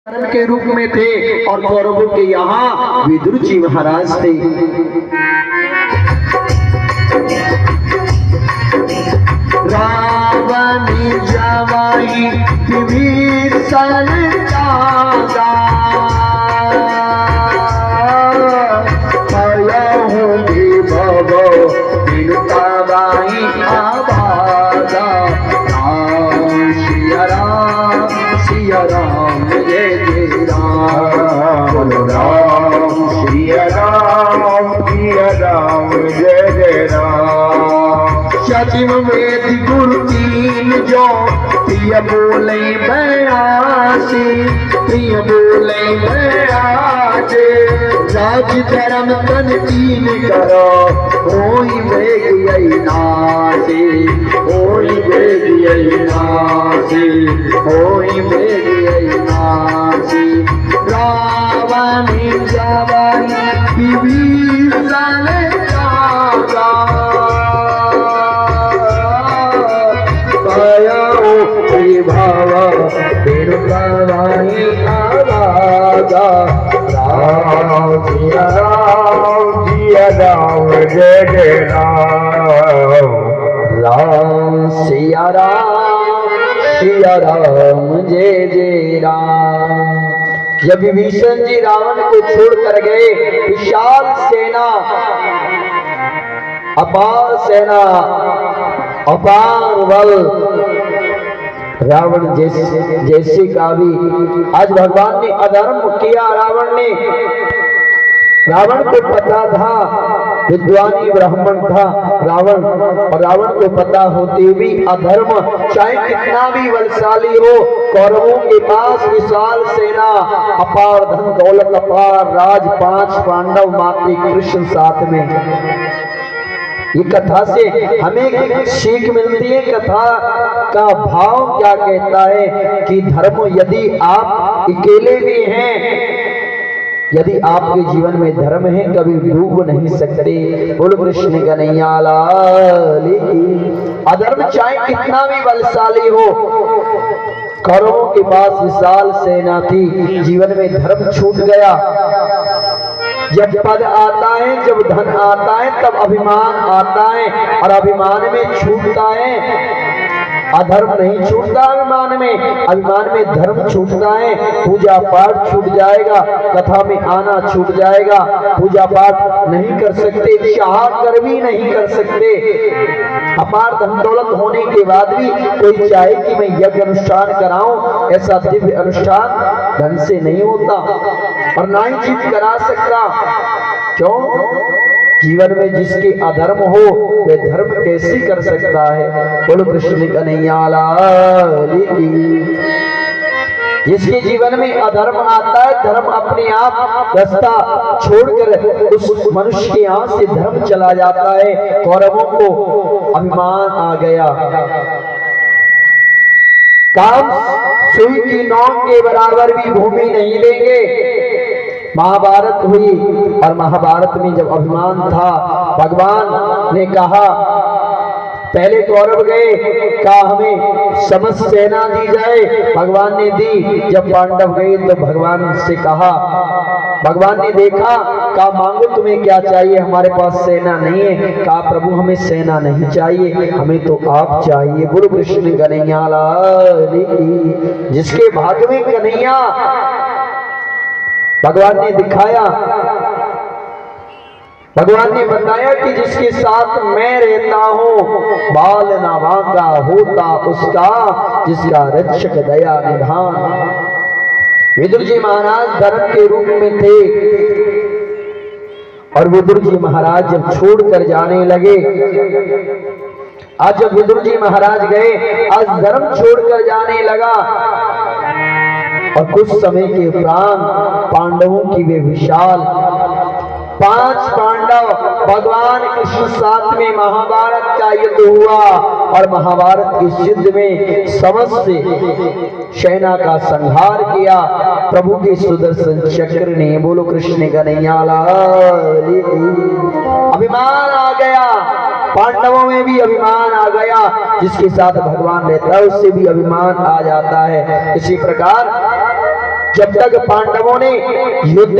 के रूप में थे और कौरवों के यहाँ विदुर जी महाराज थे। रावण जवाई विभीषण जागा आबादा सिया राम जय जय राम राम सिया राम जय जय राम। सचिव वेद गुरु तीन जो प्रिय बोले बयासी प्रिय बोले बयासे राज धर्म तन तीन करो होई वेग नासे होई वेग नासे होई वेग नासे। रावण जवाई विभीषण जागा विभव बिरबाई आवाजा राम सिया राम जय जय राम राम सिया राम जय जय राम। जब विभीषण जी रावण को छोड़ कर गए, विशाल सेना, अपार सेना, अपार बल, रावण जैसे का भी आज भगवान ने अधर्म किया। रावण को पता था, विद्वानी ब्राह्मण था रावण, और रावण को पता होते भी अधर्म चाहे कितना भी बलशाली हो, कौरवों के पास विशाल सेना, अपार धन दौलत, अपार राज, 5 पांडव मात्र कृष्ण साथ में। ये कथा से हमें सीख मिलती है। कथा का भाव क्या कहता है कि धर्म यदि आप अकेले भी हैं, यदि आपके जीवन में धर्म है, कभी डूब नहीं सकते। बोलो कृष्ण कन्हैया लाल की। अधर्म चाहे कितना भी बलशाली हो, कौरवों के पास विशाल सेना थी, जीवन में धर्म छूट गया। जब पद आता है, जब धन आता है, तब अभिमान आता है, और अभिमान में छूटता है। अधर्म नहीं छूटता अभिमान में धर्म छूटता है। पूजा पाठ छूट जाएगा, कथा में आना छूट जाएगा, पूजा पाठ नहीं कर सकते, चाह कर भी नहीं कर सकते। अपार धन दौलत होने के बाद भी कोई चाहे कि मैं यज्ञ अनुष्ठान कराऊं, ऐसा दिव्य अनुष्ठान ढंग से नहीं होता, और ना ही जीव करा सकता। क्यों? जीवन में जिसके अधर्म हो वह धर्म कैसे कर सकता है? बोलो कृष्ण कन्हैया लाल की। जिसके जीवन में अधर्म आता है, धर्म अपने आप रास्ता छोड़कर उस मनुष्य के यहाँ से धर्म चला जाता है। कौरवों को अभिमान आ गया, काम सुई की नोक के बराबर भी भूमि नहीं देंगे। महाभारत हुई, और महाभारत में जब अभिमान था, भगवान ने कहा, पहले कौरव गए, कहा हमें समस्त सेना दी जाए, भगवान ने दी। जब पांडव गए तो भगवान से कहा, भगवान ने देखा, कहा मांगो तुम्हें क्या चाहिए, हमारे पास सेना नहीं है। कहा प्रभु हमें सेना नहीं चाहिए, हमें तो आप चाहिए। बोलो कृष्ण कन्हैया लाल की। जिसके भाग्य में कन्हैया, भगवान ने दिखाया, भगवान ने बताया कि जिसके साथ मैं रहता हूं, बाल ना भागा होता उसका, जिसका रक्षक दया निधान। विदुर जी महाराज धर्म के रूप में थे, और विदुर जी महाराज जब छोड़कर जाने लगे, आज जब विदुर जी महाराज गए, आज धर्म छोड़कर जाने लगा, और कुछ समय के उपरांत पांडवों की वे विशाल 5 पांडव, भगवान कृष्ण साथ में महाभारत का युद्ध हुआ, और महाभारत के युद्ध में समस्त सेना का संहार किया प्रभु के सुदर्शन चक्र ने। बोलो कृष्ण कन्हैया लाल की। अभिमान आ गया, पांडवों में भी अभिमान आ गया, जिसके साथ भगवान रहता है उससे भी अभिमान आ जाता है। इसी प्रकार जब तक पांडवों ने युद्ध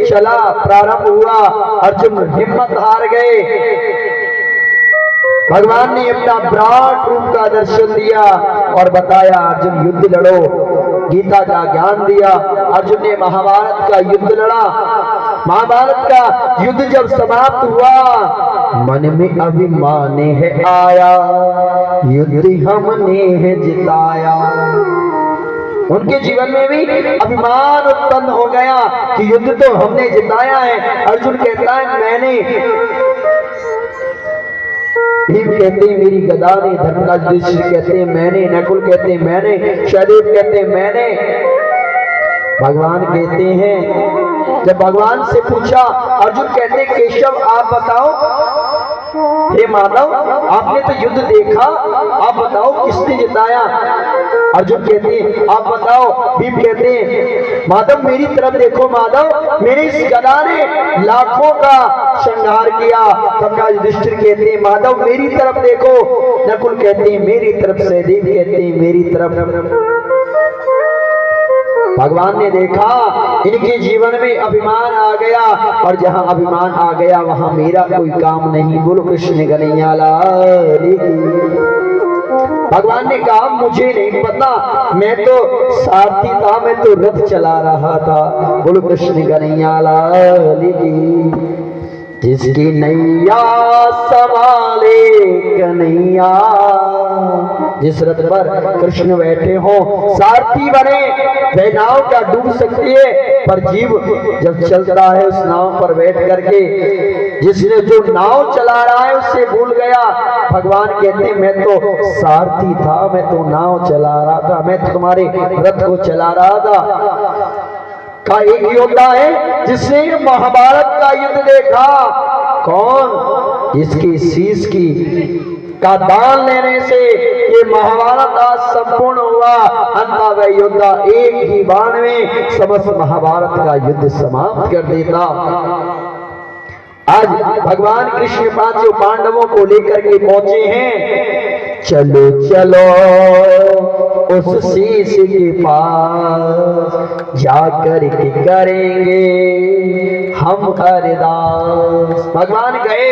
चला प्रारंभ हुआ, अर्जुन हिम्मत हार गए। भगवान ने अपना विराट रूप का दर्शन दिया और बताया अर्जुन युद्ध लड़ो, गीता का ज्ञान दिया। अर्जुन ने महाभारत का युद्ध लड़ा। महाभारत का युद्ध जब समाप्त हुआ, मन में अभिमान है आया, युद्ध हमने है जिताया। उनके जीवन में भी अभिमान उत्पन्न हो गया कि युद्ध तो हमने जिताया है। अर्जुन कहता है मैंने, भीम कहते हैं मेरी गदा ने, धर्मराज युधिष्ठिर कहते हैं मैंने, नकुल कहते हैं मैंने, सहदेव कहते हैं मैंने। भगवान कहते हैं, जब भगवान से पूछा, अर्जुन कहते हैं केशव आप बताओ, हे माधव आपने तो युद्ध देखा, आप बताओ किसने जिताया। अर्जुन कहते हैं आप बताओ। भीम कहते हैं माधव मेरी तरफ देखो, माधव मेरे इस गदा ने लाखों का संहार किया। धर्मराज युधिष्ठिर कहते हैं माधव मेरी तरफ देखो। नकुल कहते हैं मेरी तरफ, सहदेव कहते हैं मेरी तरफ। भगवान ने देखा इनके जीवन में अभिमान आ गया, और जहां अभिमान आ गया वहां मेरा कोई काम नहीं। बोलो कृष्ण कन्हैया लाल की। भगवान ने कहा मुझे नहीं पता, मैं तो सारथी था, मैं तो रथ चला रहा था। बोलो कृष्ण कन्हैया लाल की। जिसकी नैया संभाले कन्हैया, जिस रथ पर कृष्ण बैठे हो सारथी बने, वह नाव क्या डूब सकती है, पर जीव जब चलता है उस नाव पर बैठ करके, जिसने जो नाव चला रहा है उससे भूल गया। भगवान कहते मैं तो सारथी था, मैं तो नाव चला रहा था, मैं तो तुम्हारे रथ को चला रहा था। का एक योद्धा है जिसने महाभारत का युद्ध देखा। कौन? जिसकी शीश की का दान लेने से ये महाभारत आज संपूर्ण हुआ। अंधा वह योद्धा एक ही बाण में समस्त महाभारत का युद्ध समाप्त कर देता। आज भगवान कृष्ण पांचों पांडवों को लेकर के पहुंचे हैं। चलो चलो उस शीश के पास जाकर के करेंगे हम अरदास। भगवान गए,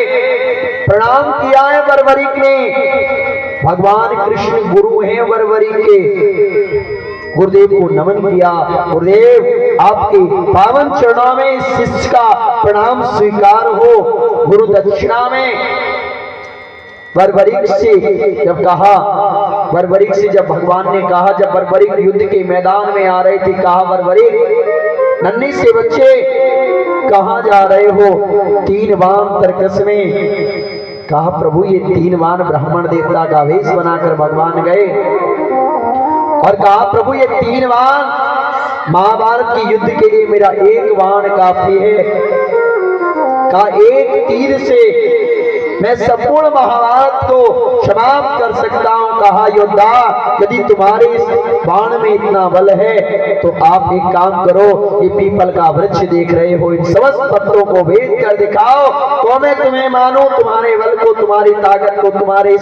प्रणाम किया है वरवरिक ने। भगवान कृष्ण गुरु हैं वरवरिक के। गुरुदेव को नमन किया। गुरुदेव आपके पावन चरणों में इस शिष्य का प्रणाम स्वीकार हो। गुरु दक्षिणा में वरवरिक से जब कहा, वरवरिक से जब भगवान ने कहा, जब वरवरिक युद्ध के मैदान में आ रहे थे, कहा वरवरिक नन्ही से बच्चे कहां जा रहे हो? 3 बाण तरकस में। कहा प्रभु ये 3 बाण ब्राह्मण देवता का वेश बनाकर भगवान गए, और कहा प्रभु ये 3 बाण महाभारत के युद्ध के लिए मेरा 1 बाण काफी है। कहा एक तीर से मैं संपूर्ण महाभारत को समाप्त कर सकता हूं। कहा योद्धा यदि तुम्हारे इस बाण में इतना बल है तो आप एक काम करो, ये पीपल का वृक्ष देख रहे हो, इन समस्त पत्तों को भेद कर दिखाओ तो मैं तुम्हें मानूं, तुम्हारे बल को, तुम्हारी ताकत को, तुम्हारे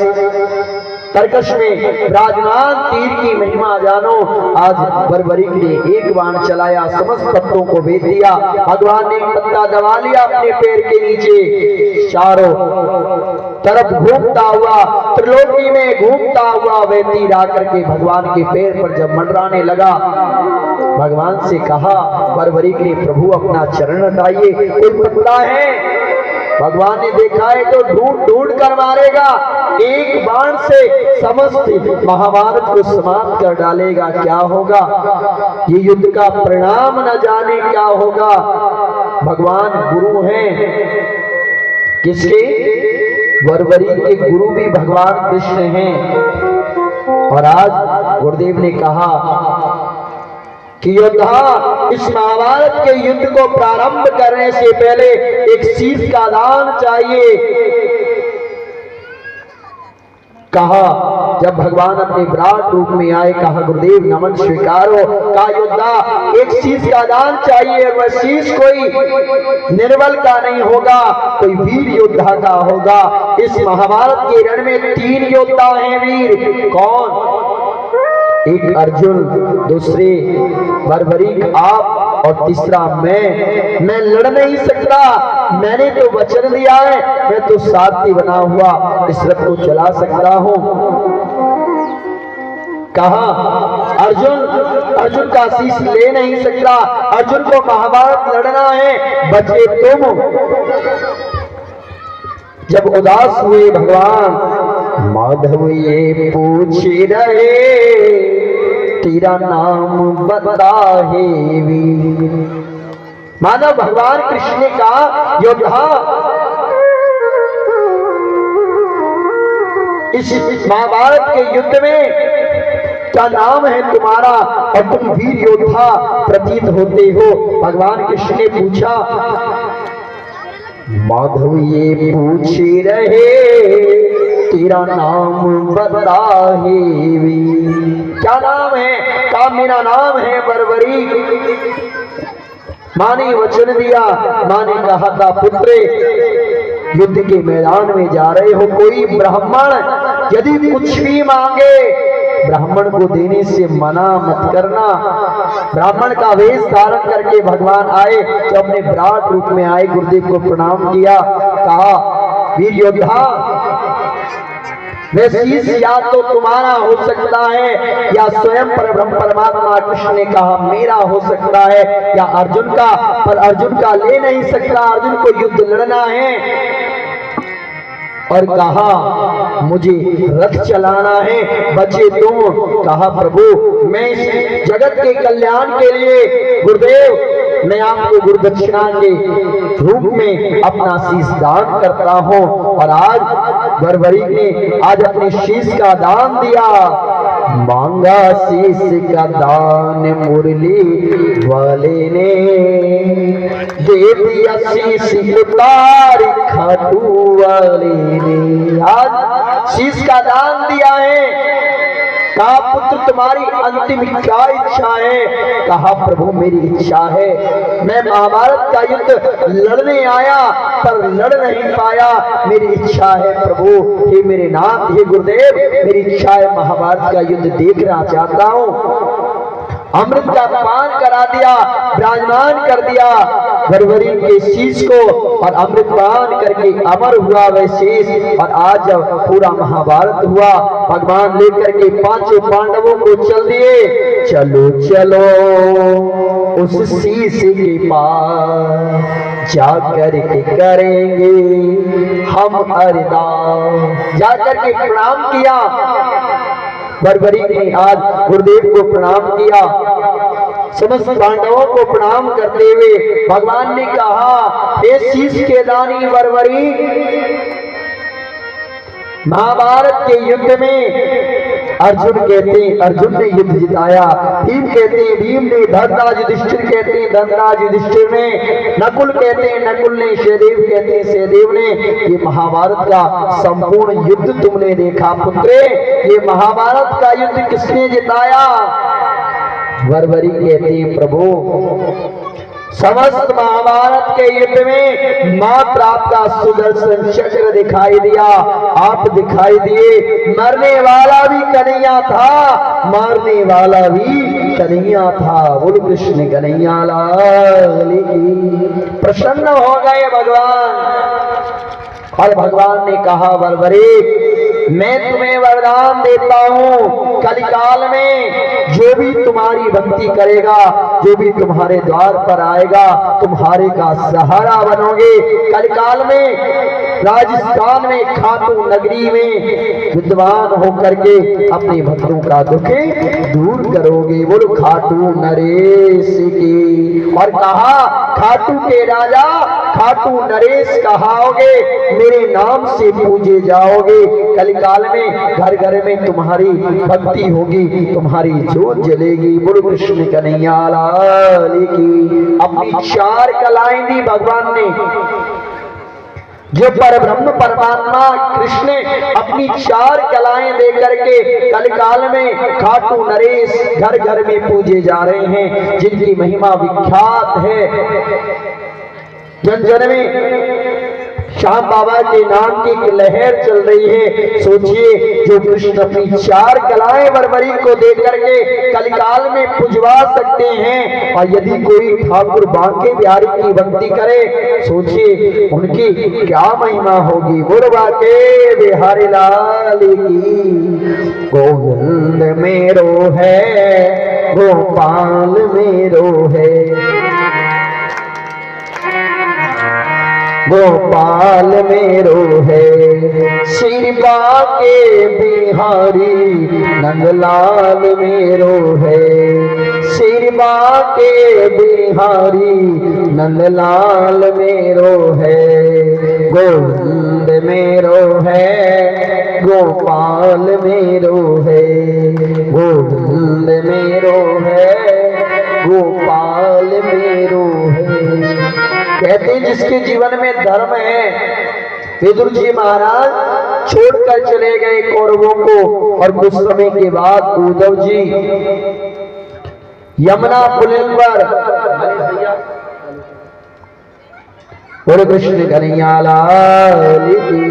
तरकश में विराजमान तीर की महिमा जानो। आज वरवरिक ने 1 बाण चलाया, समस्त पत्तों को भेद दिया। भगवान ने एक पत्ता दबा लिया अपने पैर के नीचे, चारों तरफ घूमता हुआ, त्रिलोकी में घूमता हुआ वह तीर आकर के भगवान के पैर पर जब मंडराने लगा, भगवान से कहा वरवरिक ने प्रभु अपना चरण हटाइए, कोई पत्ता है? भगवान ने देखा है तो ढूंढ ढूंढ कर मारेगा, 1 बाण से समस्त महाभारत को समाप्त कर डालेगा। क्या होगा ये युद्ध का परिणाम न जाने क्या होगा। भगवान गुरु हैं किसके? वरवरिक के गुरु भी भगवान कृष्ण हैं। और आज गुरुदेव ने कहा कि योद्धा इस महाभारत के युद्ध को प्रारंभ करने से पहले एक शीश का दान चाहिए। कहा जब भगवान अपने विराट रूप में आए, कहा गुरुदेव नमन स्वीकारो। कहा योद्धा एक शीश का दान चाहिए, वह शीश कोई निर्बल का नहीं होगा, कोई वीर योद्धा का होगा। इस महाभारत के रण में 3 योद्धा हैं वीर। कौन? एक अर्जुन, दूसरे बर्बरीक आप और तीसरा मैं लड़ नहीं सकता। मैंने तो वचन दिया है, मैं तो सारथी बना हुआ इस रथ को चला सकता हूं। कहा अर्जुन का शीश ले नहीं सकता, अर्जुन को महाभारत लड़ना है, बचे तुम। जब उदास हुए भगवान, माधव ये पूछ रहे तेरा नाम बता है वीर। मानव भगवान कृष्ण ने कहा, योद्धा इस महाभारत के युद्ध में क्या नाम है तुम्हारा और तुम वीर योद्धा प्रतीत होते हो। भगवान कृष्ण ने पूछा, माधव ये पूछ रहे तेरा नाम बता है वीर। क्या नाम है? कहा मेरा नाम है बर्बरी। माँ ने वचन दिया, माँ ने कहा था, पुत्रे युद्ध के मैदान में जा रहे हो, कोई ब्राह्मण यदि कुछ भी मांगे ब्राह्मण को देने से मना मत करना। ब्राह्मण का वेश धारण करके भगवान आए, जो अपने विराट रूप में आए, गुरुदेव को प्रणाम किया। कहा, वीर योद्धा वह शीश या तो तुम्हारा हो सकता है या स्वयं परब्रह्म परमात्मा कृष्ण ने कहा मेरा हो सकता है, या अर्जुन का, पर अर्जुन का ले नहीं सकता, अर्जुन को युद्ध लड़ना है। और कहा मुझे रथ चलाना है, बचे तुम। कहा प्रभु मैं इस जगत के कल्याण के लिए गुरुदेव मैं आपको गुरुदक्षिणा के रूप में अपना शीश दान करता हूं। और आज बर्बरी ने आज अपने शीश का दान दिया। मांगा शीश का दान मुरली वाले ने, दे दिया शीश उतार खाटू वाले ने। आज शीश का दान दिया है। कहा पुत्र तुम्हारी अंतिम क्या इच्छा है? कहा प्रभु मेरी इच्छा है, मैं महाभारत का युद्ध लड़ने आया पर लड़ नहीं पाया, मेरी इच्छा है प्रभु, हे मेरे नाथ, हे गुरुदेव, मेरी इच्छा है महाभारत का युद्ध देखना चाहता हूँ। अमृत का पान करा दिया, विराजमान कर दिया बर्बरी के शीश को, और अमृत पान करके अमर हुआ वह शीश। और आज जब पूरा महाभारत हुआ, भगवान लेकर के पांचों पांडवों को चल दिए, चलो चलो उस शीश के पास जाकर के करेंगे हम अरदास। जाकर के प्रणाम किया बर्बरी ने, आज गुरुदेव को प्रणाम किया, समस्त पांडवों को प्रणाम करते हुए भगवान ने कहा, हे शीश के दानी बर्बरी, महाभारत के युद्ध में अर्जुन कहते हैं अर्जुन ने युद्ध जिताया, भीम कहते हैं भीम ने, धनराज युधिष्ठिर कहते हैं धनराज युधिष्ठिर ने, नकुल कहते हैं नकुल ने, सहदेव कहते हैं सहदेव ने। ये महाभारत का संपूर्ण युद्ध तुमने देखा पुत्रे, ये महाभारत का युद्ध किसने जिताया? बर्बरी कहते हैं प्रभु समस्त महाभारत के युद्ध में मात्र आपका सुदर्शन चक्र दिखाई दिया, आप दिखाई दिए। मरने वाला भी कन्हैया था, मारने वाला भी कन्हैया था। बोलो कृष्ण कन्हैया लाल की। प्रसन्न हो गए भगवान, और भगवान ने कहा बर्बरी मैं तुम्हें वरदान देता हूं, कलिकाल में जो भी तुम्हारी भक्ति करेगा, जो भी तुम्हारे द्वार पर आएगा, तुम्हारे का सहारा बनोगे। कलिकाल में राजस्थान में खाटू नगरी में विद्वान होकर के अपने भक्तों का दुख दूर करोगे। बोलो खाटू नरेश की। और कहा खाटू के राजा खाटू नरेश कहाओगे, मेरे नाम से पूजे जाओगे। कलिकाल में घर घर में तुम्हारी भक्ति होगी, तुम्हारी जोत जलेगी। बोलो कृष्ण कन्हैया लाल की। अपनी चार कलाएं दी भगवान ने, जो परब्रह्म परमात्मा कृष्ण अपनी चार कलाएं दे करके कलिकाल में खाटू नरेश घर घर में पूजे जा रहे हैं, जिनकी महिमा विख्यात है, जन जन में श्याम बाबा के नाम की एक लहर चल रही है। सोचिए, जो कृष्ण अपनी 4 कलाएं बरबरी को दे करके कलिकाल में पुजवा सकते हैं, और यदि कोई ठाकुर बांके बिहारी की भक्ति करे, सोचिए उनकी क्या महिमा होगी। बुरबा के बिहारी लाल की। गोविंद मेरो है, गोपाल मेरो है, गोपाल मेरो है, श्री बांके बिहारी नंदलाल मेरो है, श्री बांके बिहारी नंदलाल मेरो है। गोविंद मेरो है, गोपाल मेरो है, गोविंद मेरो है, गोपाल मेरो है। कहते हैं जिसके जीवन में धर्म है, विदुर जी महाराज छोड़कर चले गए कौरवों को, और कुछ समय के बाद उद्धव जी यमुना पुलिन पर, बोले कृष्ण कन्हैया लाल की।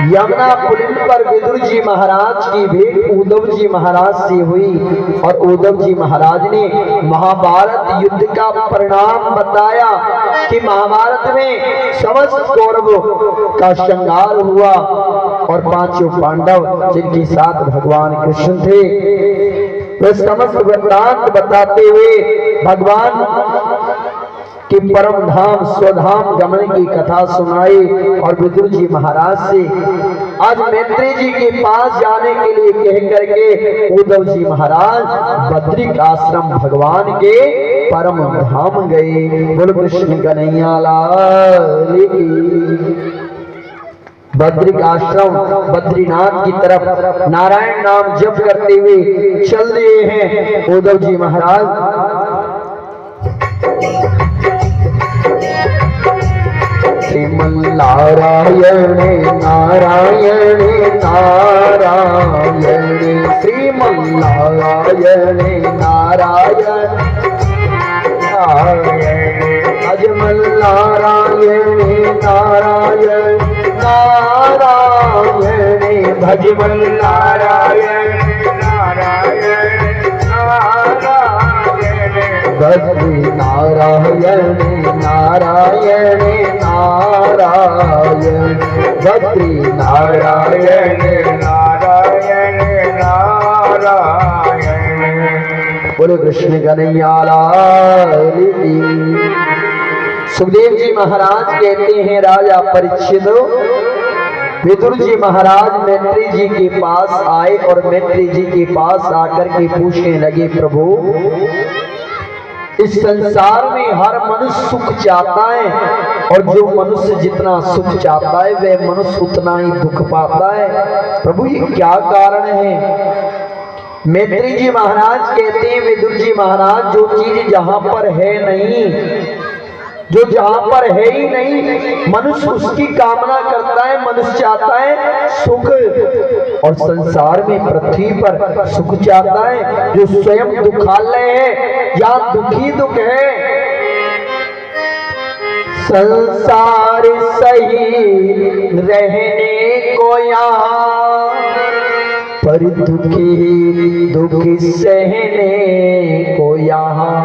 यमुना पुलिन पर विदुर जी महाराज की भेंट उद्धव जी महाराज से हुई, और उद्धव जी महाराज ने महाभारत युद्ध का परिणाम बताया कि महाभारत में समस्त कौरवों का संहार हुआ, और 5 पांडव जिनके साथ भगवान कृष्ण थे, वे समस्त वृत्तांत बताते हुए भगवान कि परम धाम स्वधाम गमन की कथा सुनाई। और विदुर जी महाराज से आज मैत्री जी के पास जाने के लिए कह करके उद्धव जी महाराज बद्रिक आश्रम भगवान के परम धाम गए। बोल कृष्ण कन्हैया लाल की। बद्रिक आश्रम बद्रीनाथ की तरफ नारायण नाम जप करते हुए चल रहे हैं उद्धव जी महाराज। श्रीमन्नारायण नारायण नारायण, श्रीमन्नारायण नारायण नारायण, अजमल नारायण नारायण नारायण, भजमल नारायण नारायण नारायण, बद्री नारायण नारायण नारायण, बद्री नारायण नारायण नारायण। बोले कृष्ण कन्हैया लाल की। सुखदेव जी महाराज कहते हैं, राजा परीक्षित विदुर जी महाराज मैत्री जी के पास आए, और मैत्री जी के पास आकर के पूछने लगे, प्रभु इस संसार में हर मनुष्य सुख चाहता है, और जो मनुष्य जितना सुख चाहता है वह मनुष्य उतना ही दुख पाता है। प्रभु ये क्या कारण है? मैत्री जी महाराज कहते हैं, विदुर जी महाराज जो चीज जहां पर है नहीं, जो जहां पर है ही नहीं, मनुष्य उसकी कामना करता है, मनुष्य चाहता है सुख, और संसार में पृथ्वी पर सुख चाहता है जो स्वयं दुखालय है, या दुखी दुख है। संसार सही रहने को यहाँ, पर दुखी दुखी सहने को यहाँ।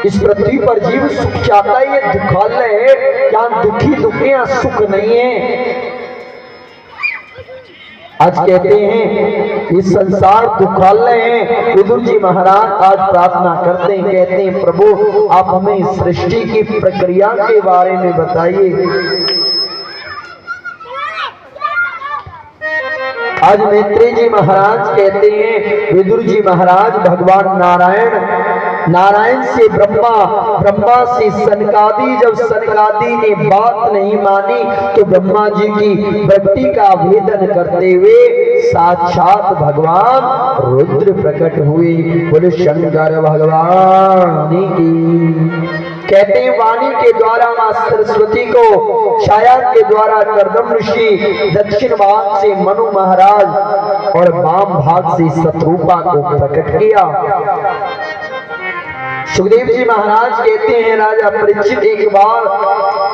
इस पृथ्वी पर जीव सुख चाहता है, ये दुखालय है, यहाँ दुखी दुखी, यहाँ सुख नहीं है। आज कहते हैं इस संसार दुखालय है। विदुर जी महाराज आज प्रार्थना करते हैं, कहते हैं प्रभु आप हमें सृष्टि की प्रक्रिया के बारे में बताइए। आज मैत्री जी महाराज कहते हैं, विदुर जी महाराज भगवान नारायण से ब्रह्मा, ब्रह्मा से सनकादि, जब सनकादि ने बात नहीं मानी तो ब्रह्मा जी की वृत्ति का भेदन करते हुए साक्षात भगवान रुद्र प्रकट हुए। बोले शंकर भगवान की। कहते हैं वाणी के द्वारा मां सरस्वती को, छाया के द्वारा कर्दम ऋषि, दक्षिण भाग से मनु महाराज और वाम भाग से शत्रुपा को प्रकट किया। सुखदेव जी महाराज कहते हैं, राजा परीक्षित एक बार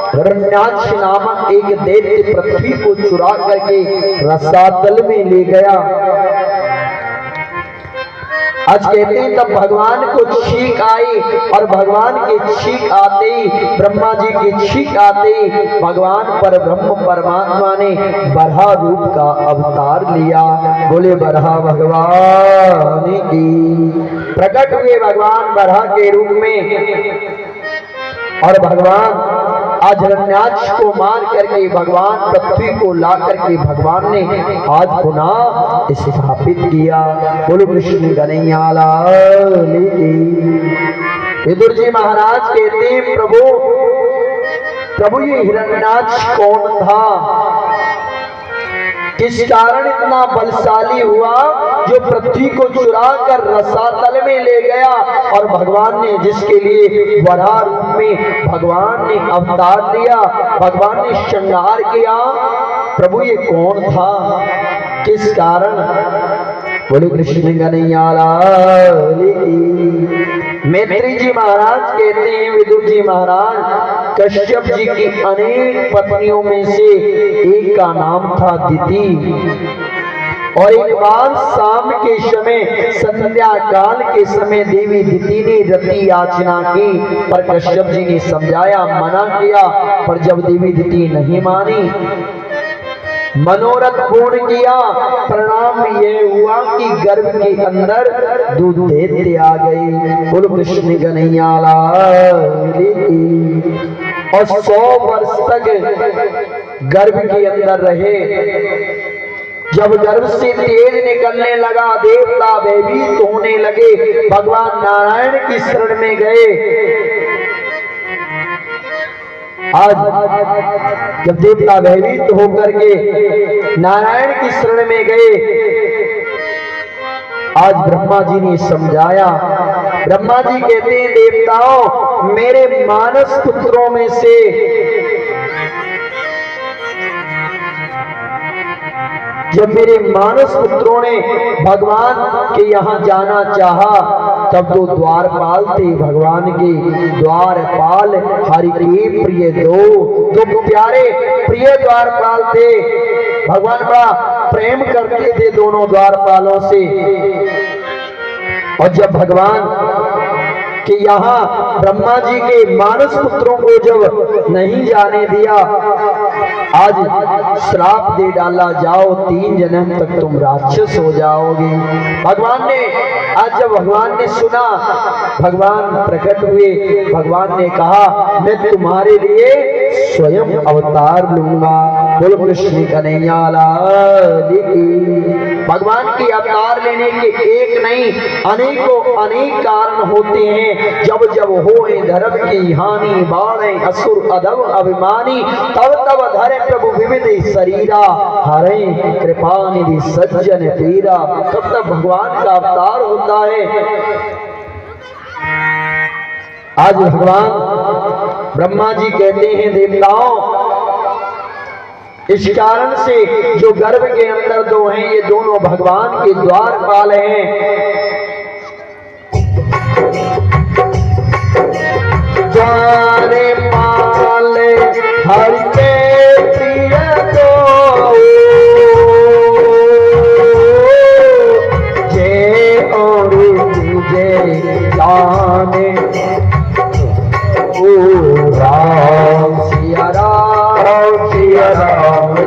हिरण्याक्ष नामक एक दैत्य पृथ्वी को चुरा करके रसातल में ले गया। आज कहते हैं तब भगवान को छींक आई, और भगवान के छींक आते ही, ब्रह्मा जी के छींक आते ही भगवान पर ब्रह्म परमात्मा ने बरहा रूप का अवतार लिया। बोले बरहा भगवान की। प्रकट हुए भगवान बरहा के रूप में, और भगवान आज हिरण्याक्ष को मार करके भगवान पृथ्वी को ला करके भगवान ने आज पुनः स्थापित किया। बोलो कृष्ण कन्हैया लाल की। विदुर जी महाराज कहते हैं प्रभु ये हिरण्याक्ष कौन था, किस कारण इतना बलशाली हुआ जो पृथ्वी को चुरा कर रसातल में ले गया, और भगवान ने जिसके लिए वराह रूप में भगवान ने अवतार लिया, भगवान ने श्रृंगार किया, प्रभु ये कौन था, किस कारण। बोले कृष्ण कन्हैया लाल की। मैत्री जी महाराज कहते हैं विदुर जी महाराज कश्यप जी की अनेक पत्नियों में से एक का नाम था दिति, और एक बार शाम के समय संध्या काल के समय देवी दिति ने रति याचना की, पर कश्यप जी ने समझाया, मना किया, पर जब देवी दिति नहीं मानी, मनोरथ पूर्ण किया, परिणाम यह हुआ कि गर्भ के अंदर दूध दैत्य आ गए। बोलो कृष्ण कन्हैया लाल की। और 100 वर्ष तक गर्भ के अंदर रहे। जब गर्भ से तेज निकलने लगा, देवता भयभीत होने लगे, भगवान नारायण की शरण में गए। आज जब देवता भयभीत होकर के नारायण की शरण में गए, आज ब्रह्मा जी ने समझाया। ब्रह्मा जी कहते हैं देवताओं, मेरे मानस पुत्रों में से जब मेरे मानस पुत्रों ने भगवान के यहाँ जाना चाहा, तब तो द्वारपाल थे, भगवान के द्वारपाल हरि के प्रिय दो प्यारे प्रिय द्वारपाल थे। भगवान बड़ा प्रेम करते थे दोनों द्वारपालों से। और जब भगवान कि यहाँ ब्रह्मा जी के मानस पुत्रों को जब नहीं जाने दिया, आज श्राप दे डाला, जाओ 3 जन्म तक तुम राक्षस हो जाओगे। भगवान ने आज जब भगवान ने सुना, भगवान प्रकट हुए, भगवान ने कहा मैं तुम्हारे लिए स्वयं अवतार लूंगा। बोलो कृष्ण कन्हैया लाल की। भगवान के अवतार लेने के एक नहीं अनेकों अनेक कारण होते हैं। जब जब होए धर्म की हानि, बाणे असुर अधम अभिमानी, तब तब धरे प्रभु विविध शरीरा, हरे कृपा निधि सज्जन पीरा। तब तब भगवान का अवतार होता है। आज भगवान ब्रह्मा जी कहते हैं देवताओं, इस कारण से जो गर्भ के अंदर 2 हैं, ये दोनों भगवान के द्वारपाल हैं। द्वारपाल हरि के प्रिय दो, जय और जय जाने राम सिया राम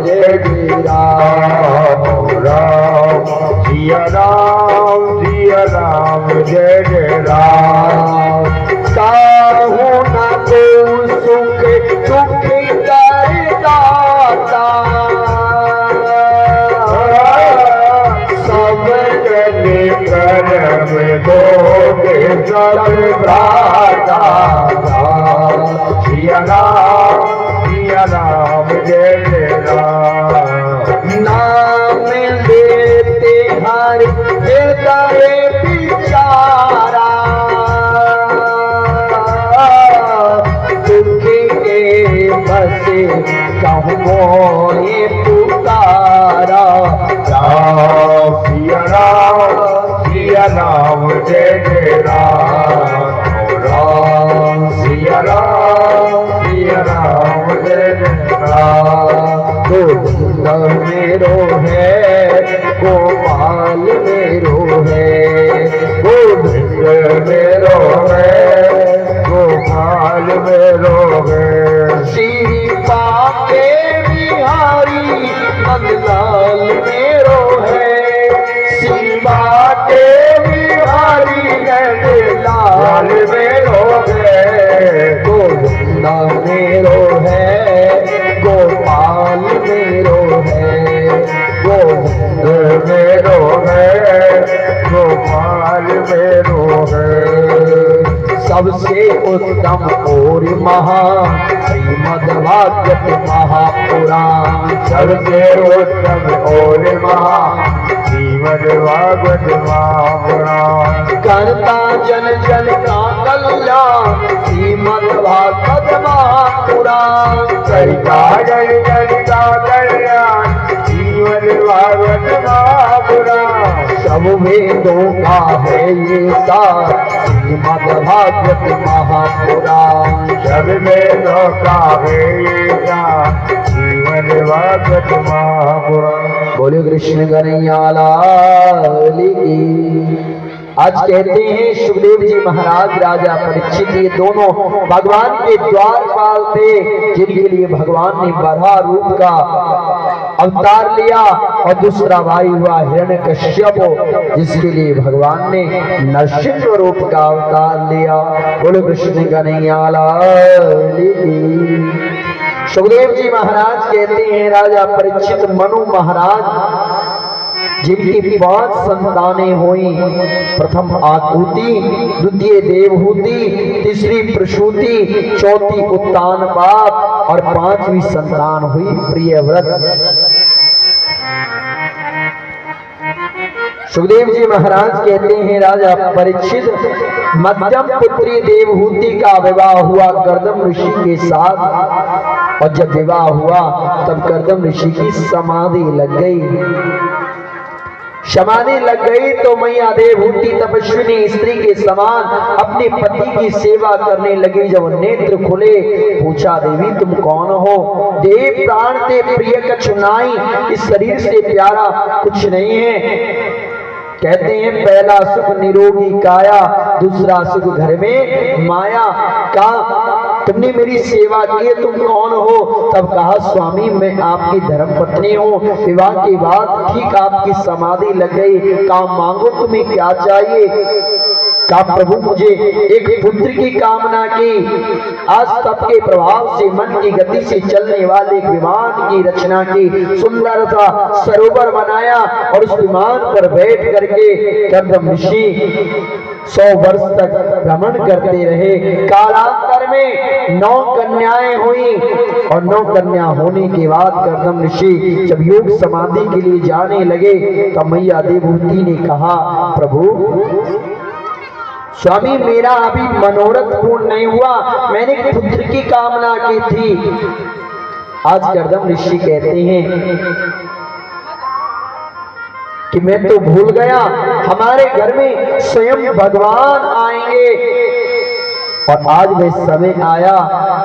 जय जय राम, राम सिया राम जय जय राम। काहू न को सुख दुख कर दाता, सब जन कर्म दोगे सब भ्राता। सिया राम जय जय राम। नाम लेते हर हृदय बिचारा, बसे कहूँ मोहे पुकारा। राम सिया राम जय जय राम, राम सिया राम गोविंद मेरो है, गोपाल मेरो है, गोविंद मेरो है, गोपाल मेरो है। श्री पाके बिहारी नंदलाल मेरो है, श्री पाके बिहारी नंदलाल मेरो है। गोविंद मेरो है, गोपाल मेरो है, गोविंद मेरो है, गोपाल मेरो है। सबसे उत्तम और महान श्रीमद्भागवत महापुराण, सबसे उत्तम और महान श्रीमद्भागवत महापुराण। करता जन जन का कल्याण श्रीमद्भागवत महापुराण, करता जन जन का कल्याण श्रीमद्भागवत महापुराण। सब वेदों का है ये सार श्रीमद्भागवत महापुराण, सब वेदों का है ये सार श्रीमद्भागवत महापुराण। बोले कृष्ण कन्हैया लाल की। आज कहते हैं सुखदेव जी महाराज राजा परीक्षित ये दोनों भगवान के द्वारपाल थे, जिनके लिए भगवान ने बराह रूप का अवतार लिया, और दूसरा भाई हुआ हिरण्यकश्यप, जिसके लिए भगवान ने नरसिंह रूप का अवतार लिया। बोलो कृष्ण कन्हैया लाल की। सुखदेव जी महाराज कहते हैं राजा परीक्षित मनु महाराज जिनकी 5 संतानें हुई, प्रथम आकुति, द्वितीय देवहूति, तीसरी प्रसूति, चौथी उत्तानपाद और 5वीं संतान हुई प्रियव्रत। सुखदेव जी महाराज कहते हैं राजा परीक्षित मध्यम पुत्री देवहूति का विवाह हुआ कर्दम ऋषि के साथ, और जब विवाह हुआ तब कर्दम ऋषि की समाधि लग गई। समाधि लग गई तो मैया देवहूति तपस्विनी स्त्री के समान अपने पति की सेवा करने लगी। जब नेत्र खुले पूछा, देवी तुम कौन हो? देव प्राण ते प्रिय कछु नाई, इस शरीर से प्यारा कुछ नहीं है। कहते हैं पहला सुख निरोगी काया, दूसरा सुख घर में माया का। तुमने मेरी सेवा की, तुम कौन हो? तब कहा, स्वामी मैं आपकी धर्म पत्नी हूँ। विवाह के बाद ठीक आपकी समाधि लग गई। काम मांगो, तुम्हें क्या चाहिए? कहा, प्रभु मुझे एक पुत्र की कामना की। आज तप के प्रभाव से मन की गति से चलने वाले एक विमान की रचना की, सुंदर सा सरोवर बनाया और उस विमान पर बैठ करके कर्दम ऋषि 100 वर्ष तक भ्रमण करते रहे। कालांतर में 9 कन्याएं हुई, और 9 कन्या होने के बाद कर्दम ऋषि जब योग समाधि के लिए जाने लगे तब मैया देवहूति ने कहा, प्रभु स्वामी मेरा अभी मनोरथ पूर्ण नहीं हुआ, मैंने पुत्र की कामना की थी। आज कर्दम ऋषि कहते हैं कि मैं तो भूल गया, हमारे घर में स्वयं भगवान आएंगे। और आज वह समय आया।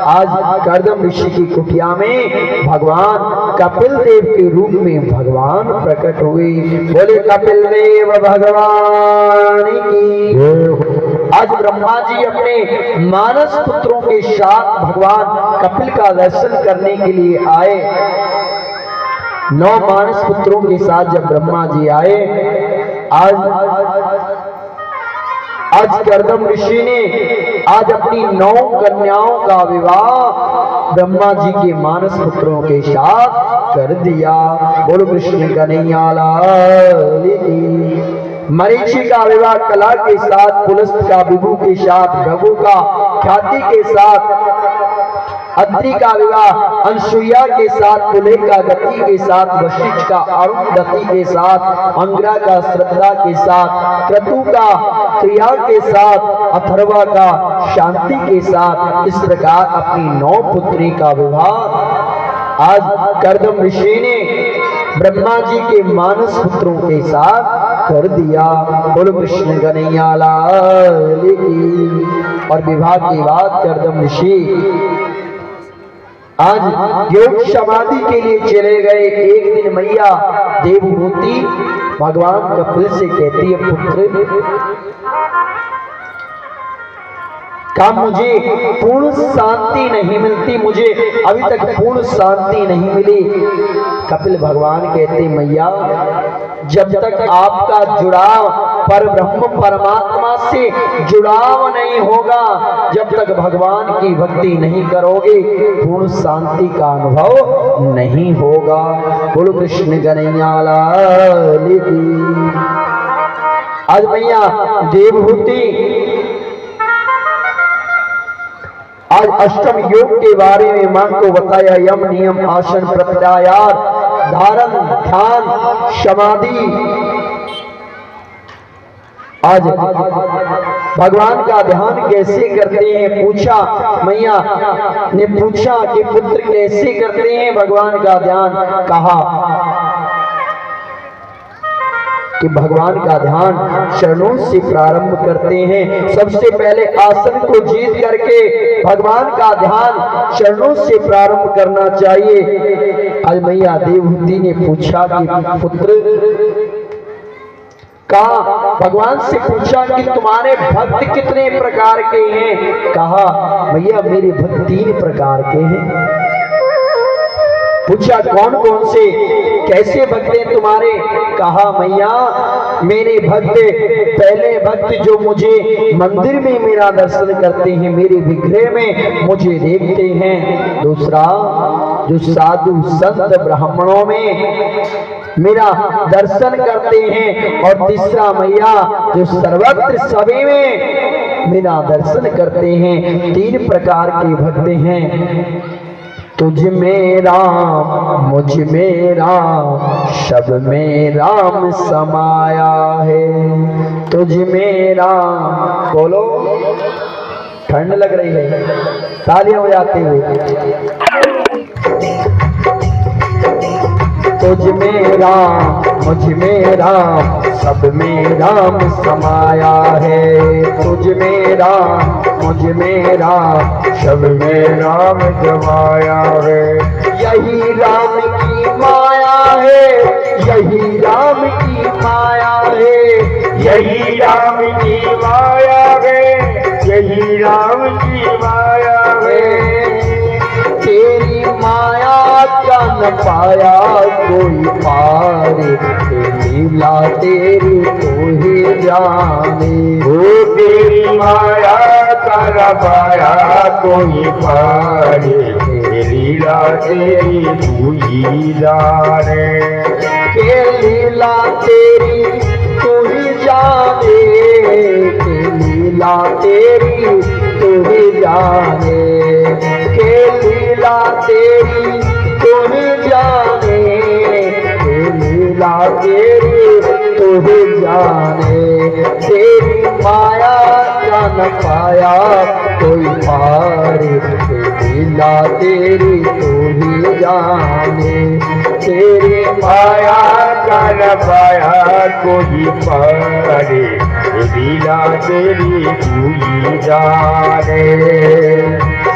आज कर्दम ऋषि की कुटिया में भगवान कपिल देव के रूप में भगवान प्रकट हुए। बोले कपिल देव भगवान की। आज ब्रह्मा जी अपने मानस पुत्रों के साथ भगवान कपिल का दर्शन करने के लिए आए। 9 मानस पुत्रों के साथ जब ब्रह्मा जी आए, आज कर्दम ऋषि ने आज अपनी 9 कन्याओं का विवाह ब्रह्मा जी के मानस पुत्रों के साथ कर दिया। बोलो कृष्ण कन्हैया लाल की। मरीचि का विवाह कला के साथ, पुलस्त का विभु के साथ, भृगु का ख्याति के साथ, अत्रि का विवाह अनसुईया के साथ, पुलेख का गति के साथ, वशिष्ठ का अरुंधति के साथ, अंगिरा का श्रद्धा के साथ, क्रतु का क्रिया के साथ, अथर्वा का शांति के साथ, इस प्रकार अपनी 9 पुत्री का विवाह आज कर्दम ऋषि ने ब्रह्मा जी के मानस पुत्रों के साथ कर दिया। बोलो कृष्ण कन्हैया लाल की। और विवाह के बाद कर्दम ऋषि आज योग समाधि के लिए चले गए। एक दिन मैया देवहूति भगवान कपिल से कहती है, पुत्र का मुझे पूर्ण शांति नहीं मिलती, मुझे अभी तक पूर्ण शांति नहीं मिली। कपिल भगवान कहते, मैया जब तक आपका जुड़ाव पर ब्रह्म परमात्मा से जुड़ाव नहीं होगा, जब तक भगवान की भक्ति नहीं करोगे, पूर्ण शांति का अनुभव नहीं होगा। बोलो कृष्ण कन्हैया लाल की। आज मैया देवहूति आज अष्टम योग के बारे में मां को बताया। यम नियम आसन प्रत्याहार धारण ध्यान समाधि। आज भगवान का ध्यान कैसे करते हैं पूछा। मैया ने पूछा कि पुत्र कैसे करते हैं भगवान का ध्यान। कहा कि भगवान का ध्यान चरणों से प्रारंभ करते हैं। सबसे पहले आसन को जीत करके भगवान का ध्यान चरणों से प्रारंभ करना चाहिए। आज मैया देवहूति ने पूछा कि पुत्र का भगवान से पूछा कि तुम्हारे भक्त कितने प्रकार के हैं। कहा भैया मेरे भक्त 3 प्रकार के हैं। पूछा कौन कौन से, कैसे भक्त हैं तुम्हारे। कहा मैया मेरे भक्त, पहले भक्त जो मुझे मंदिर में मेरा दर्शन करते हैं, मेरे विग्रह में मुझे देखते हैं। दूसरा जो साधु संत ब्राह्मणों में मेरा दर्शन करते हैं। और तीसरा मैया जो सर्वत्र सभी में मेरा दर्शन करते हैं। 3 प्रकार के भक्त हैं। तुझ में राम मुझ में राम सब में राम समाया है। तुझ में राम, बोलो ठंड लग रही है, तालियां बजाते हुए। तुझ में राम मुझ में राम सब में राम समाया है। तुझ में राम मुझ में राम सब में राम समाया है। यही राम की माया है, यही राम की माया है, यही राम की माया है, यही राम की माया है। तेरी माया का न पाया कोई पार, लीला तेरी तो ही जाने। हो तेरी माया का न पाया कोई पार, लीला तेरी तू ही जाने। के लीला तेरी तू ही जाने, के लीला तेरी तू ही जाने। के लीला तेरी तू ही जाने, के लीला तेरी तू ही जाने। तेरी माया का न पाया कोई पार, लीला तेरी तू ही जाने। तेरी माया का न पाया कोई पार, लीला तेरी तू ही जाने।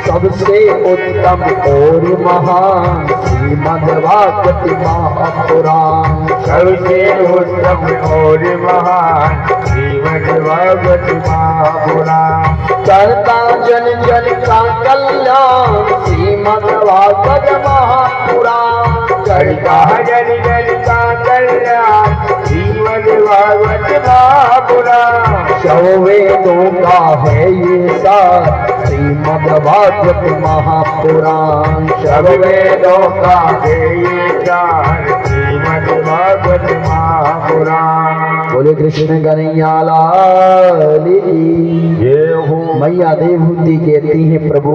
सबसे उत्तम और महान श्रीमद्भागवत महापुराण। सबसे उत्तम और महान श्रीमद्भागवत महापुराण। करता जन जन का कल्याण श्रीमद्भागवत महापुराण। करता जन जन का कल्याण श्रीमद्भागवत महापुराण। सब वेदों का है ये सार श्रीमद्भागवत महापुराण। सब वेदों का है ये सार श्रीमद्भागवत महापुराण। बोले कृष्ण कन्हैया लाल की जय हो। मैया देवहूति कहती है, प्रभु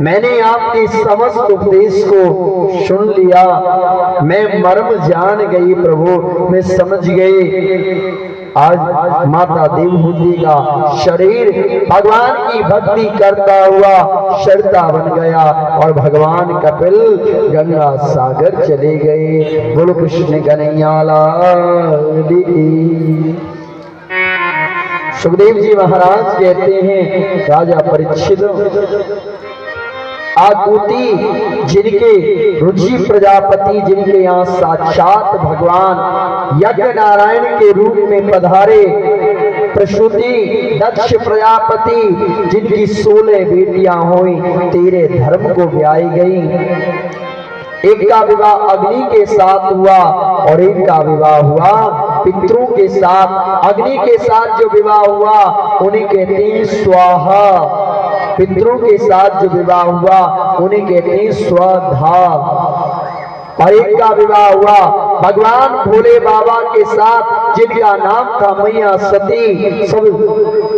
मैंने आपके समस्त उपदेश को सुन लिया, मैं मर्म जान गई प्रभु, मैं समझ गई। आज माता देवहूति का शरीर भगवान की भक्ति करता हुआ शरता बन गया और भगवान कपिल गंगा सागर चले गए। बोलो कृष्ण कन्हैया लाल की। सुखदेव जी महाराज कहते हैं, राजा परीक्षित आकुति, जिनके रुचि प्रजापति, जिनके यहाँ साक्षात भगवान यज्ञ नारायण के रूप में पधारे, प्रसूति दक्ष प्रजापति, जिनकी 16 बेटियां हुई, तेरे धर्म को ब्याई गई। एक का विवाह अग्नि के साथ हुआ और एक का विवाह हुआ पितरों के साथ। अग्नि के साथ जो विवाह हुआ उन्हें कहते हैं स्वाहा, पितरों के साथ जो विवाह हुआ उन्हें कहते हैं स्वधा। और एक का विवाह हुआ भगवान भोले बाबा के साथ, जिनका नाम था मैया सती। सब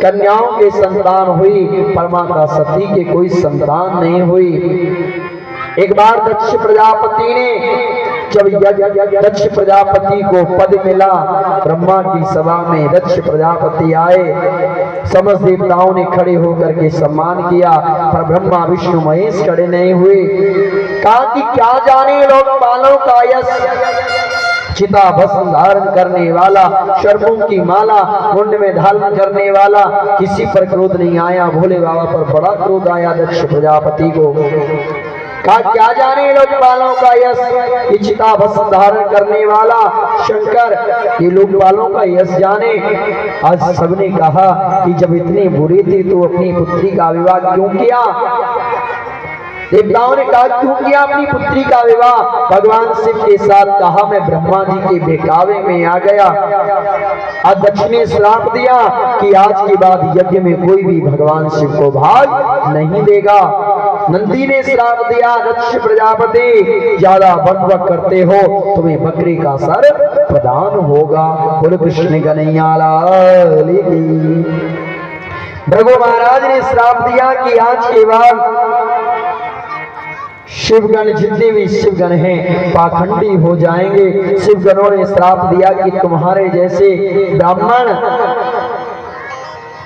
कन्याओं के संतान हुई, परमाता सती के कोई संतान नहीं हुई। एक बार दक्ष प्रजापति ने, जब दक्ष प्रजापति को पद मिला, ब्रह्मा की सभा में दक्ष प्रजापति आए, समस्त देवताओं ने खड़े होकर के सम्मान किया, पर ब्रह्मा विष्णु महेश खड़े नहीं हुए। कहा कि क्या जाने लोकपालों का यश, चिता भस्म धारण करने वाला, शर्मों की माला मुंड में धारण करने वाला, किसी पर क्रोध नहीं आया। भोले बाबा पर बड़ा क्रोध आया दक्ष प्रजापति को। कहा क्या जाने लोकपालों का यश, ये चिता भस्म धारण करने वाला शंकर, ये लोकपालों का यश जाने। आज सबने कहा कि जब इतने बुरे थे तो अपनी पुत्री का विवाह क्यों किया। देवताओं ने कहा क्यों किया अपनी पुत्री का विवाह। भगवान शिव के साथ कहा मैं ब्रह्मा जी के बहकावे में आ गया। अध्यक्ष ने श्राप दिया कि आज के बाद यज्ञ में कोई भी भगवान शिव को भाग नहीं देगा। नंदी ने श्राप दिया दक्ष प्रजापति, ज्यादा बकबक करते हो तुम्हें बकरी का सर प्रदान होगा। बोले कृष्ण कन्हैया लाल की। भृगु महाराज ने श्राप दिया कि आज के बाद शिवगण, जितने भी शिवगण हैं पाखंडी हो जाएंगे। शिवगणों ने श्राप दिया कि तुम्हारे जैसे ब्राह्मण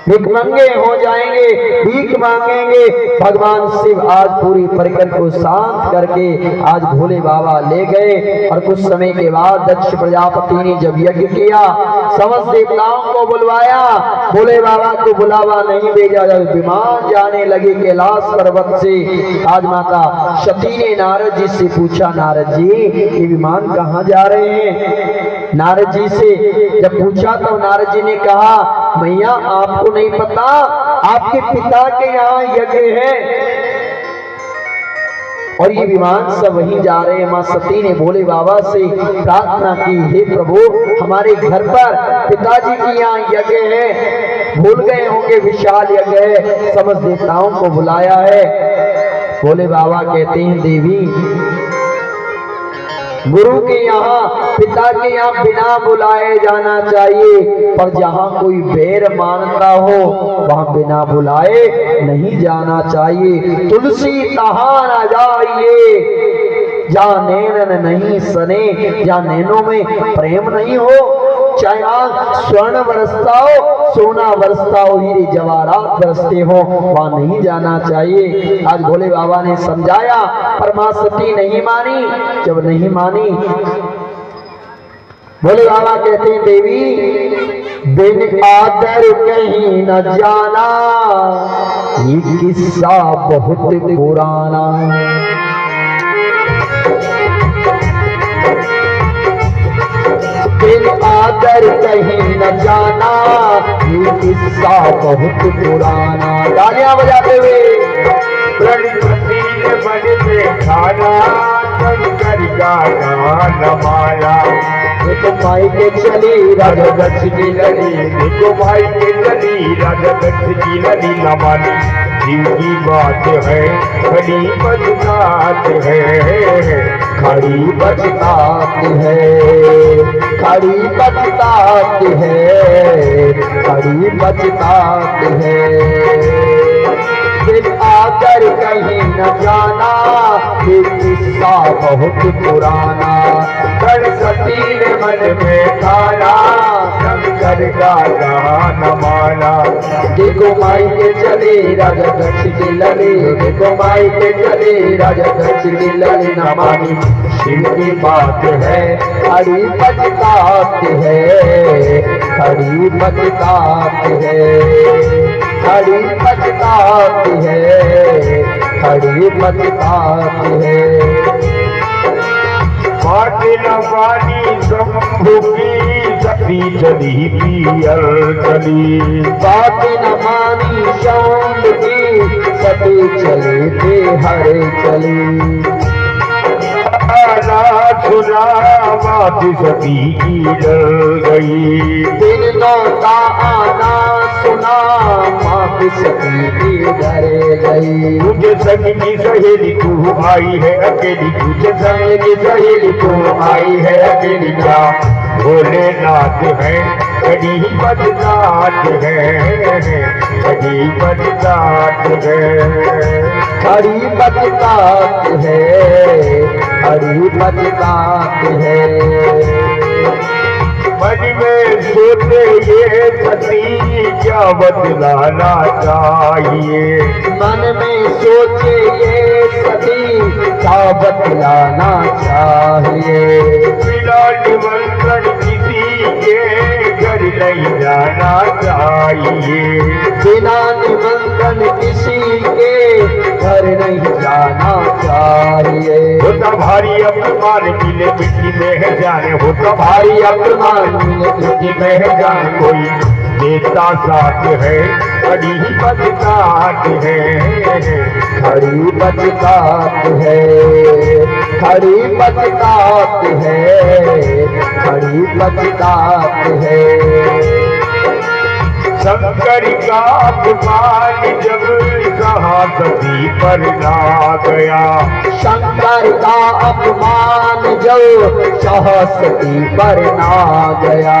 भिखमंगे हो जाएंगे, भीख मांगेंगे। भगवान शिव आज पूरी परिकर को शांत करके आज भोले बाबा ले गए। और कुछ समय के बाद दक्ष प्रजापति ने जब यज्ञ किया, समस्त देवताओं को बुलवाया, भोले बाबा को बुलावा नहीं भेजा। जब विमान जाने लगे कैलाश पर्वत से, आज माता सती ने नारद जी से पूछा, नारद जी ये विमान कहाँ जा रहे हैं। नारद जी से जब पूछा तो नारद जी ने कहा मैया आपको नहीं पता, आपके पिता के यहाँ यज्ञ है और ये विमान सब वहीं जा रहे हैं। मां सती ने भोले बाबा से प्रार्थना की, हे प्रभु हमारे घर पर पिताजी की यहाँ यज्ञ है, भूल गए होंगे विशाल यज्ञ है। समस्त देवताओं को बुलाया है। भोले बाबा कहते हैं देवी गुरु के यहाँ, पिता के यहाँ बिना बुलाए जाना चाहिए, पर जहाँ कोई बैर मानता हो वहाँ बिना बुलाए नहीं जाना चाहिए। तुलसी तहाँ न जाइए जहाँ नैनन नहीं सने, जहाँ नैनों में प्रेम नहीं हो। चाहे आज स्वर्ण बरसता हो, सोना बरसता हो, हीरे जवाहरात बरसते हो, वहां नहीं जाना चाहिए। आज भोले बाबा ने समझाया, पर मां सती नहीं मानी। जब नहीं मानी, भोले बाबा कहते हैं देवी बिन आदर कहीं न जाना, ये किस्सा बहुत पुराना। बिन आदर कहीं न जाना, ये किस्सा बहुत पुराना। तालियां बजाते हुए देखो माई के चली राजा दक्ष की लड़ी, देखो भाई के चली राजा दक्ष की लड़ी न मानी। जीव की बात है खड़ी बचतात है, खड़ी बचतात है, खड़ी बचतात है, खड़ी बचतात है। बिन आकर कहीं न जाना, ये किस्सा बहुत पुराना। सरस्वती ने मन में ठाना, शंकर का गान माना। देखो माई के चले राजा दक्ष की लड़ी, देखो माई के चले राजा दक्ष की लड़ी न मानी। शिव की बात है खड़ी बचतात है, खड़ी बचतात है, खड़ी बचतात है, खड़ी पछताते हैं। बाटे न पानी शंभु की सती चली पियर चली। बात न मानी शंभ की सती चले बेहरे चली। ना सुना बात सती की डर गई। दिन नौता आना सुना माँ की सती की डरे गई। तुझे संग की सहेली तू आई है अकेली। तुझे संग की सहेली तू आई है अकेली। क्या भोलेनाथ है कभी बदनाथ है। कभी बदनाथ है। हरी बदतात है। हरी बदतात है। मन में सोचे ये सती क्या बदलाना चाहिए। मन में सोचे ये सती क्या बतलाना चाहिए। बिना निमंत्रण किसी के घर नहीं जाना चाहिए। बिना निमंत्रण किसी के घर नहीं जाना चाहिए। होता भारी अपमान मिले मिट्टी में है जाने। होता भारी अपमान मिले मिट्टी में है जाने। कोई नेता साथ है बड़ी बदतात है। हरी बदतात है। हरी बदतात है। हरी बदतात है। शंकर का अपमान जब कहा सती पर ना गया। शंकर का अपमान जो सहसती पर ना गया।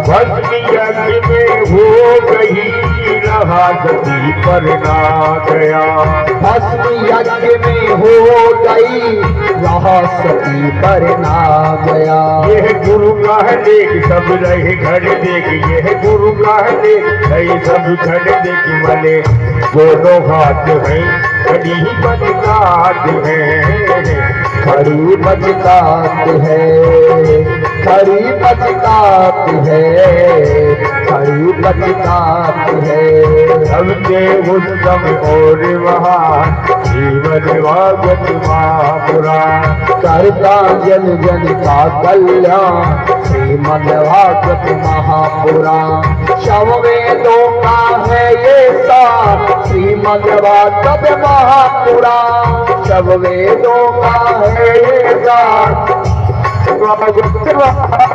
भस्म यज्ञ में हो गई रहा सती पर ना गया। भस्म यज्ञ में हो गई रहा सती पर ना गया। यह गुरु का है देख सब रहे घर देख। यह गुरु का है देख रहे सब घर देख। मले दोनों हाथ है बड़ी बदतात है। खड़ी बदतात है। खड़ी बदतात है। खड़ी बदतात है। सबसे उत्तम और महान जीवन भागवत महापुराण। करता जन जन का कल्याण श्रीमद् भागवत महापुराण। शव वेदों का है ये सार श्रीमद् भागवत महापुराण। शव वेदों का है ये सार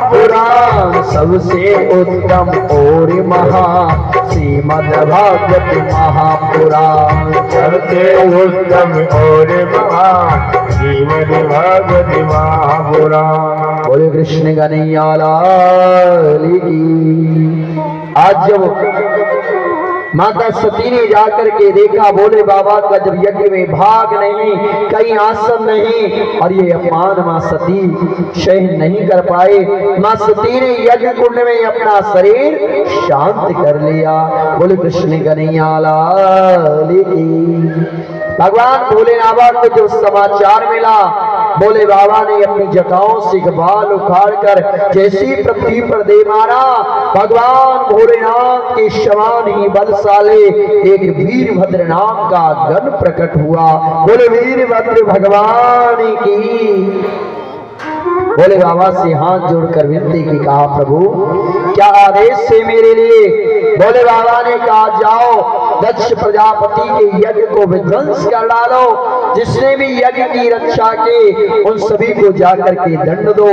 पुराण। सबसे उत्तम और महान श्रीमद् भागवत महापुराण। सबसे उत्तम और महान जीवन भागवत महापुराण। बोले कृष्ण कन्हैया लाल की। आज जब माता सती ने जाकर के देखा भोले बाबा का जब यज्ञ में भाग नहीं, कहीं आसन नहीं, और ये अपमान मां सती सहन नहीं कर पाए। मां सती ने यज्ञ कुंड में अपना शरीर शांत कर लिया। बोले कृष्ण कन्हैया लाल की। भगवान भोलेनाथ को जो समाचार मिला, भोले बाबा ने अपनी जटाओं से बाल उखाड़कर जैसी पृथ्वी पर दे मारा, भगवान भोलेनाथ के समान ही बलशाली एक वीरभद्र नाम का गण प्रकट हुआ। बोले वीरभद्र भगवान की। भोले बाबा से हाथ जोड़कर विनती की, कहा प्रभु क्या आदेश है मेरे लिए। भोले बाबा ने कहा जाओ दक्ष प्रजापति के यज्ञ को विध्वंस कर डालो। जिसने भी यज्ञ की रक्षा की उन सभी को जाकर के दंड दो।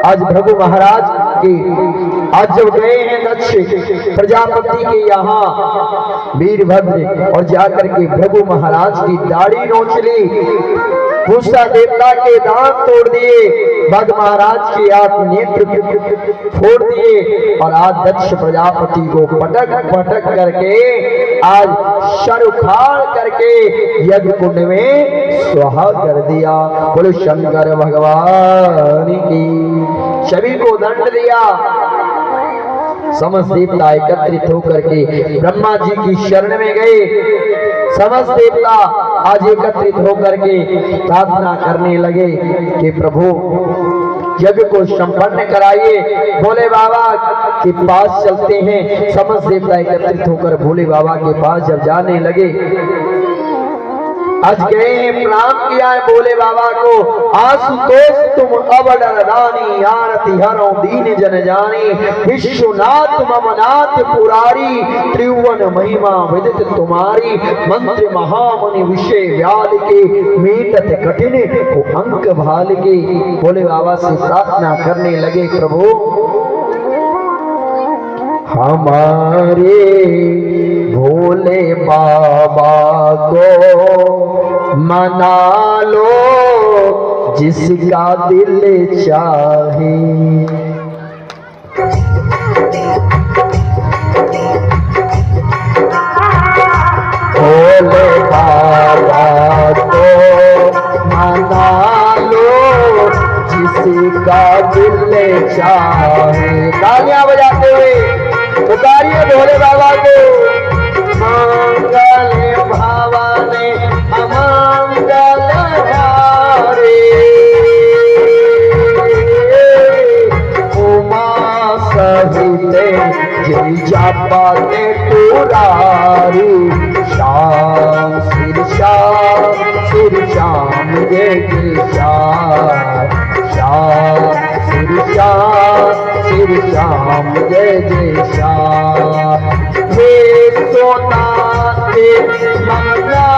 आज भृगु महाराज के आज जब गए हैं दक्ष प्रजापति के यहाँ वीरभद्र और जाकर के भृगु महाराज की दाढ़ी नोच ली, मूसा देवता के दांत तोड़ दिए, भग महाराज के हाथ नेत्र फोड़ दिए और आज दक्ष प्रजापति को पटक पटक करके आज सर उखाड़ करके यज्ञ कुंड में स्वाहा कर दिया। बोलो शंकर भगवान की। सभी को दंड दिया। समस्त देवता एकत्रित होकर के ब्रह्मा जी की शरण में गए। समस्त देवता आज एकत्रित होकर के प्रार्थना करने लगे कि प्रभु यज्ञ को संपन्न कराइए। भोले बाबा के पास चलते हैं। समस्त देवता एकत्रित होकर भोले बाबा के पास जब जाने लगे, आज गए हैं, प्रणाम किया है भोले बाबा को। आशुतोष तुम अवडर रानी, आरती हरो दीन जन जानी। विश्वनाथ ममनाथ पुरारी, त्रिभुवन महिमा विदित तुम्हारी। मंत्र महामुनि विषय व्याल के, मीतत कठिन को अंक भाल के। भोले बाबा से प्रार्थना करने लगे, प्रभु हमारे भोले बाबा को मना लो, जिसका दिल चाहे। भोले बाबा को मना लो, जिसका दिल चाहे। तालियां बजाते हुए उतारिए भोले बाबा को। मंगल भावने अमंगल हारे, उमा सहित जय जापाते पुरारी। श्याम सिर श्याम सिर श्याम जय जय श्याम। श्याम सिर श्याम सिर श्याम जय जय श्याम। हे सोनाते मंगला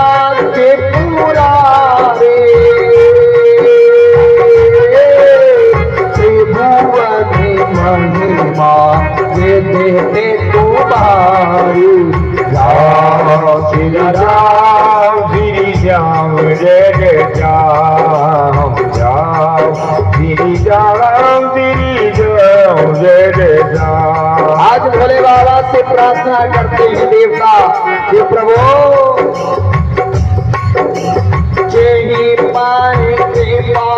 के पुरारे, त्रिभुवन महिमा ये देते तुम्हारी। राम श्री राम श्री श्याम जय जय श्याम। राम श्री राम श्री श्याम जय जय श्याम। आज भोले बाबा से प्रार्थना करते हैं देवता कि प्रभु जेहि पाए कृपा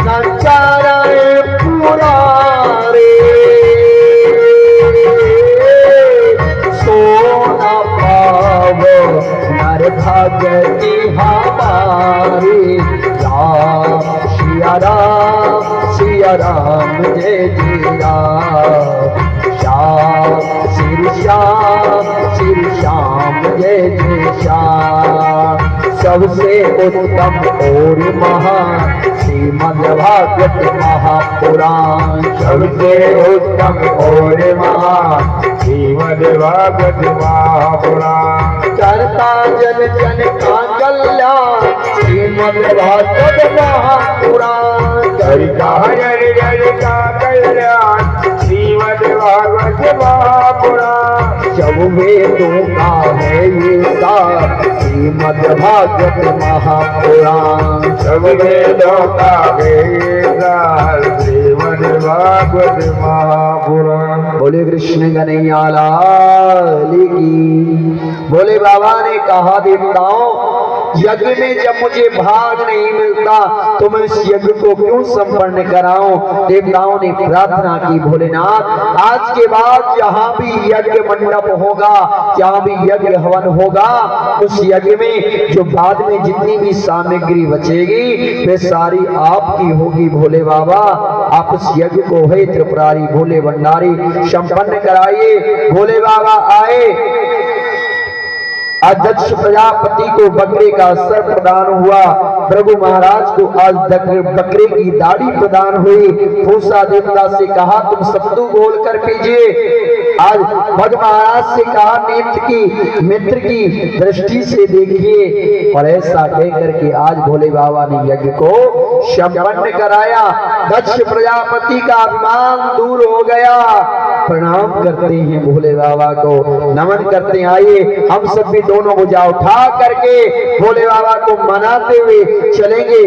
नचारे पुरारे। सोना पाव नर भगति हमारी। राम सिया राम जय जय राम। श्याम श्री श्याम जय जय श्याम। सबसे उत्तम और महान श्रीमद् भागवत महापुराण। सबसे उत्तम और महान श्रीमद् भागवत महापुराण। करता जन जन का कल्याण श्रीमद् भागवत महापुराण। करता जन जन का कल्याण श्रीमद् भागवत महापुराण। सब वेदों का है ये सार श्रीमद् भागवत महापुराण। सब वेदों का है ये सार श्रीमद् भागवत महापुराण। बोले कृष्ण कन्हैया लाल की। भोले बाबा ने कहा, देवताओं यज्ञ में जब मुझे भाग नहीं मिलता तो मैं इस यज्ञ को क्यों संपन्न कराऊं। देवताओं ने प्रार्थना की, भोलेनाथ आज के बाद जहां भी यज्ञ मंडप होगा, जहां भी यज्ञ हवन होगा, उस यज्ञ में जो बाद में जितनी भी सामग्री बचेगी वे सारी आपकी होगी। भोले बाबा आप उस यज्ञ को हे त्रिपुरारी भोले भंडारी संपन्न कराइए। भोले बाबा आए, आज दक्ष प्रजापति को बकरे का सर प्रदान हुआ, प्रभु महाराज को आज बकरे की दाढ़ी प्रदान हुई। पूषा देवता से कहा तुम सत्तू बोल कर पीजिए। आज भग महाराज से कहा मित्र की दृष्टि से देखिए, और ऐसा कह करके आज भोले बाबा ने यज्ञ को संपन्न कराया। दक्ष प्रजापति का अभिमान दूर हो गया। प्रणाम करते हैं भोले बाबा को, नमन करते हैं। आइए हम सब भी दोनों भुजा उठा करके भोले बाबा को मनाते हुए चलेंगे।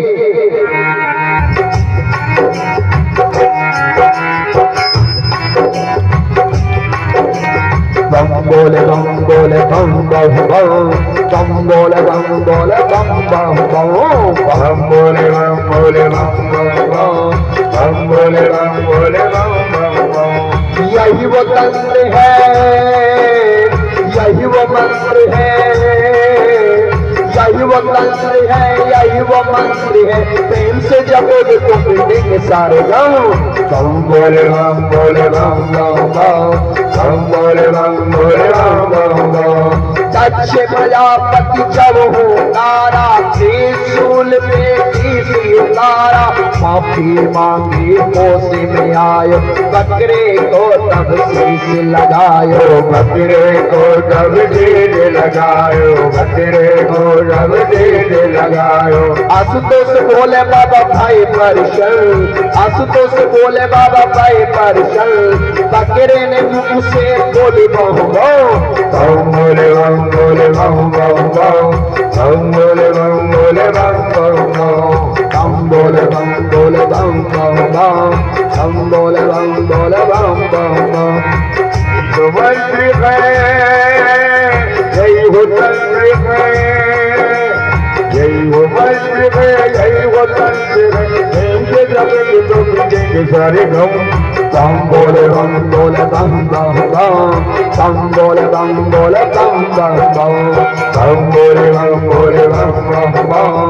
बम बोले बम बोले बम बम बम, बम बोले बम बोले बम बम बम, बम बोले बम बोले बम बम बम, बम बोले बम बोले बम बम बम। यही वो तंत्र है, यही वो मंत्र है, यही वो तंत्र है, यही दैव मंत्र है, प्रेम से जपोगे तो मिलेंगे सारे गाँव। बम बोले बम बोले बम बम बम, बम बोले बम बोले बम बम बम। दक्ष प्रजापति जब हो तारा, त्रिशूल में किसी उतारा, माफी मांगी कोसे में आयो, बकरे को तब शीश लगायो। बकरे को जब ढेर लगायो, बकरे को जब ढेर लगायो। आशुतोष बोले बाबा भाई परशन, आशुतोष बोले बाबा भाई परशन, बकरे ने मुंह से बोली बहु बम बोले बम बोले बम बम बम, बम बोले बम बोले बम बम बम। बम बोले बम बोले बम बम बम, बम बोले बम बोले बम बम बम। तो मंत्र है जय हो तंत्र है, जय हो मंत्र है जय हो तंत्र है। प्रेम से जपेंगे तो मिलेंगे सारे गम। बम बोले बम बोले बम बम बम, बम बोले बम बोले बम बम बम, बम बोले बम बोले बम बम बम।